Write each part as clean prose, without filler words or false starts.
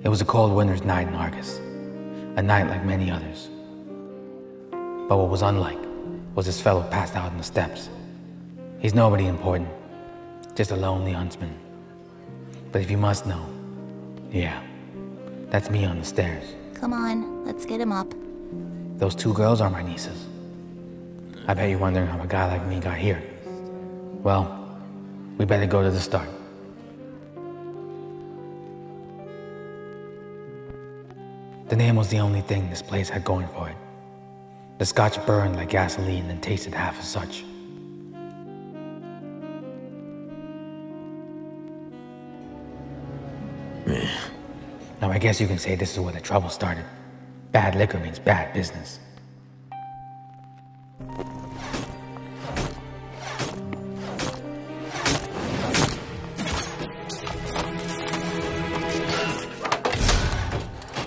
It was a cold winter's night in Argus, a night like many others. But what was unlike was this fellow passed out in the steps. He's nobody important, just a lonely huntsman. But if you must know, yeah, that's me on the stairs. Come on, let's get him up. Those two girls are my nieces. I bet you're wondering how a guy like me got here. Well, we better go to the start. The name was the only thing this place had going for it. The scotch burned like gasoline and tasted half as such. Now I guess you can say this is where the trouble started. Bad liquor means bad business.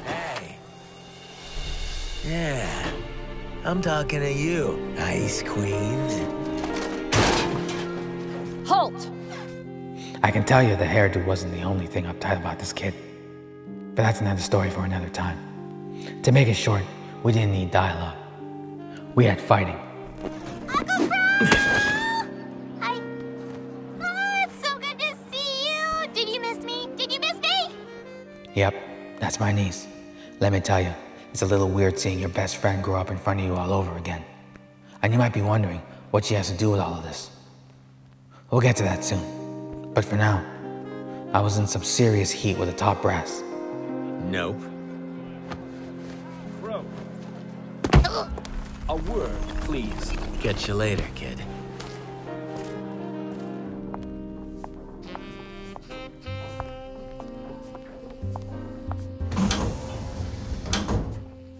Hey. Yeah, I'm talking to you, Ice Queen. Halt! I can tell you the hairdo wasn't the only thing uptight about this kid. But that's another story for another time. To make it short, we didn't need dialogue. We had fighting. Uncle Qrow! Hi. Oh, it's so good to see you. Did you miss me? Did you miss me? Yep, that's my niece. Let me tell you, it's a little weird seeing your best friend grow up in front of you all over again. And you might be wondering what she has to do with all of this. We'll get to that soon. But for now, I was in some serious heat with the top brass. Nope. Qrow. A word, please. Catch you later, kid.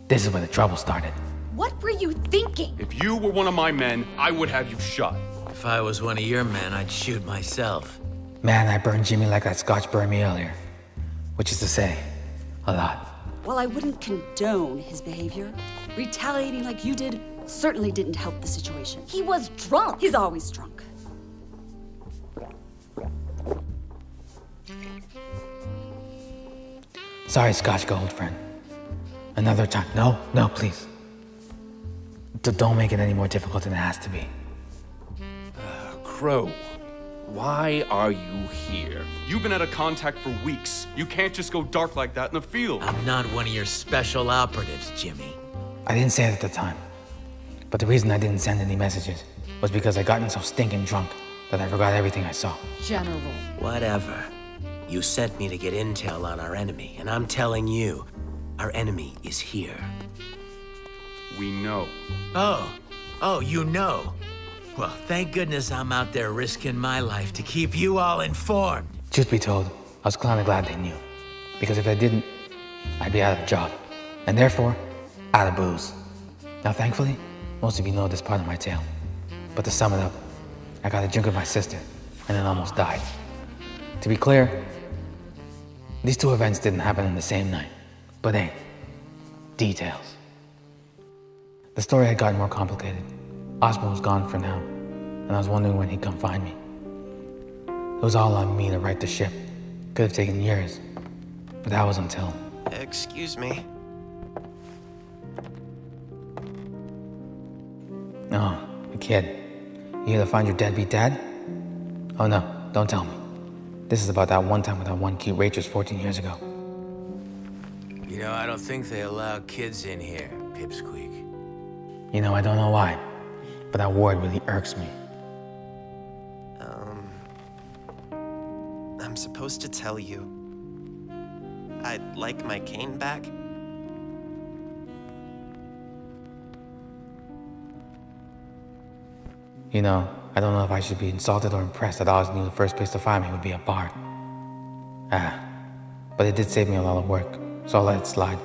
This is where the trouble started. What were you thinking? If you were one of my men, I would have you shot. If I was one of your men, I'd shoot myself. Man, I burned Jimmy like that scotch burned me earlier. Which is to say, a lot. While I wouldn't condone his behavior, retaliating like you did certainly didn't help the situation. He was drunk. He's always drunk. Sorry, Scotch Gold friend. Another time. No, please. Don't make it any more difficult than it has to be. Qrow, why are you here? You've been out of contact for weeks. You can't just go dark like that in the field. I'm not one of your special operatives, Jimmy. I didn't say it at the time. But the reason I didn't send any messages was because I'd gotten so stinking drunk that I forgot everything I saw. General. Whatever. You sent me to get intel on our enemy, and I'm telling you, our enemy is here. We know. Oh, you know. Well, thank goodness I'm out there risking my life to keep you all informed. Truth be told, I was kinda glad they knew. Because if they didn't, I'd be out of a job. And therefore, out of booze. Now thankfully, most of you know this part of my tale. But to sum it up, I got a drink with my sister, and then almost died. To be clear, these two events didn't happen on the same night. But hey, details. The story had gotten more complicated. Osmo was gone for now, and I was wondering when he'd come find me. It was all on me to right the ship. Could have taken years, but that was until... Excuse me. Oh, a kid. You here to find your deadbeat dad? Oh no, don't tell me. This is about that one time with that one cute waitress 14 years ago. You know, I don't think they allow kids in here, Pipsqueak. You know, I don't know why, but that word really irks me. I'm supposed to tell you. I'd like my cane back. You know, I don't know if I should be insulted or impressed that Oz knew the first place to find me would be a bar. But it did save me a lot of work, so I'll let it slide.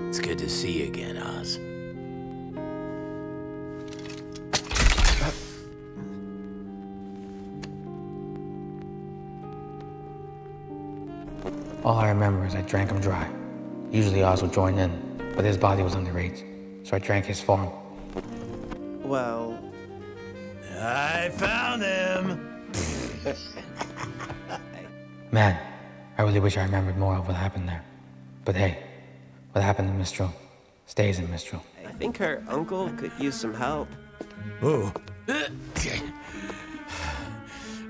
It's good to see you again, Oz. All I remember is I drank him dry. Usually Oz would join in, but his body was underage, so I drank his form. Well... I found him! Man, I really wish I remembered more of what happened there. But hey, what happened in Mistral stays in Mistral. I think her uncle could use some help. Oh. I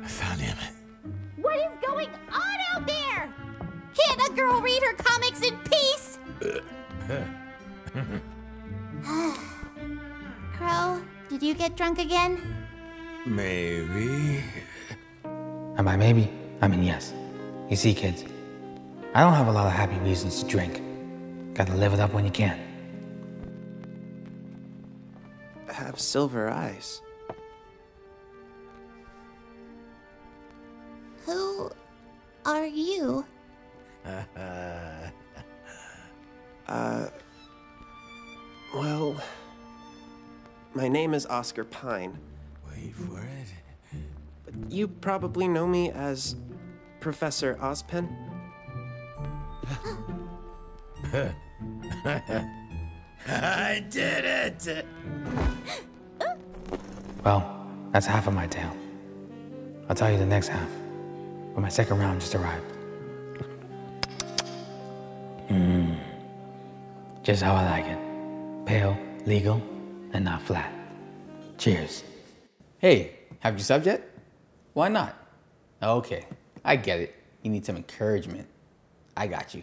found him. What is going on out there? Can't a girl read her comics in peace? Qrow, did you get drunk again? Maybe. And by maybe, I mean yes. You see, kids, I don't have a lot of happy reasons to drink. Gotta live it up when you can. Have silver eyes. Who are you? Well, my name is Oscar Pine. Wait for it. But you probably know me as Professor Ozpin. I did it! Well, that's half of my tale. I'll tell you the next half, when my second round just arrived. Just how I like it. Pale, legal, and not flat. Cheers. Hey, have you subbed yet? Why not? Okay, I get it. You need some encouragement. I got you.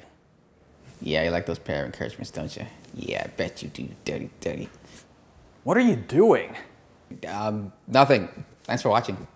Yeah, you like those pair of encouragements, don't you? Yeah, I bet you do, dirty. What are you doing? Nothing. Thanks for watching.